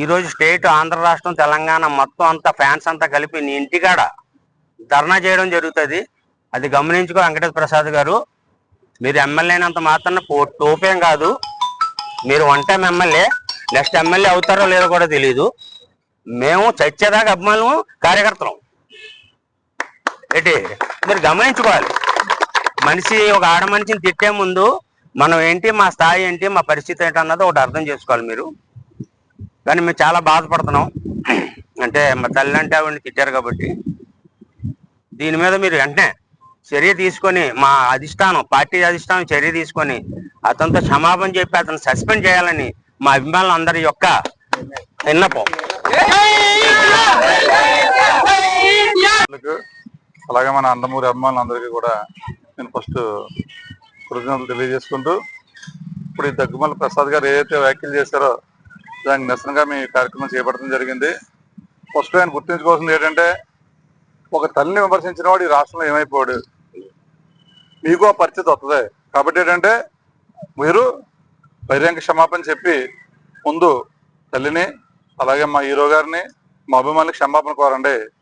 ఈరోజు స్టేట్ ఆంధ్ర రాష్ట్రం తెలంగాణ మొత్తం అంతా ఫ్యాన్స్ అంతా కలిపి నీ ఇంటికాడ ధర్నా చేయడం జరుగుతుంది. అది గమనించుకో వెంకటేశ్వర ప్రసాద్ గారు. మీరు ఎమ్మెల్యే అయినంత మాత్రాన టోపేం కాదు. మీరు one time MLA, next MLA అవుతారో లేదో కూడా తెలియదు. మేము చచ్చేదాకా అభిమానులు కార్యకర్తలం. ఏంటి మీరు గమనించుకోవాలి. మనిషి ఒక ఆడ మనిషిని తిట్టే ముందు మనం ఏంటి, మా స్థాయి ఏంటి, మా పరిస్థితి ఏంటి అన్నది ఒకటి అర్థం చేసుకోవాలి మీరు. కానీ మేము చాలా బాధపడుతున్నాం. అంటే మా తల్లి అంటే ఆవిడని తిట్టారు కాబట్టి దీని మీద మీరు వెంటనే చర్య తీసుకొని, మా అధిష్టానం, పార్టీ అధిష్టానం చర్య తీసుకొని అతనితో క్షమాపణ చెప్పి అతను సస్పెండ్ చేయాలని మా అభిమానులందరి యొక్క విన్నపం. అలాగే మన అందమూరి అభిమానులందరికీ కూడా నేను ఫస్ట్ కృతజ్ఞతలు తెలియజేసుకుంటూ, ఇప్పుడు ఈ దగ్గుమల్లి ప్రసాద్ గారు ఏదైతే వ్యాఖ్యలు చేశారో దానికి నిరసనగా మీ కార్యక్రమం చేపట్టడం జరిగింది. ఫస్ట్ ఆయన గుర్తించుకోవాల్సింది ఏంటంటే, ఒక తల్లిని విమర్శించిన వాడు ఈ రాష్ట్రంలో ఏమైపోయాడు, మీకు ఆ పరిస్థితి వస్తుంది. కాబట్టి ఏంటంటే మీరు బహిరంగ క్షమాపణ చెప్పి ముందు తల్లిని, అలాగే మా హీరో గారిని, మా అభిమానులకు క్షమాపణ కోరండి.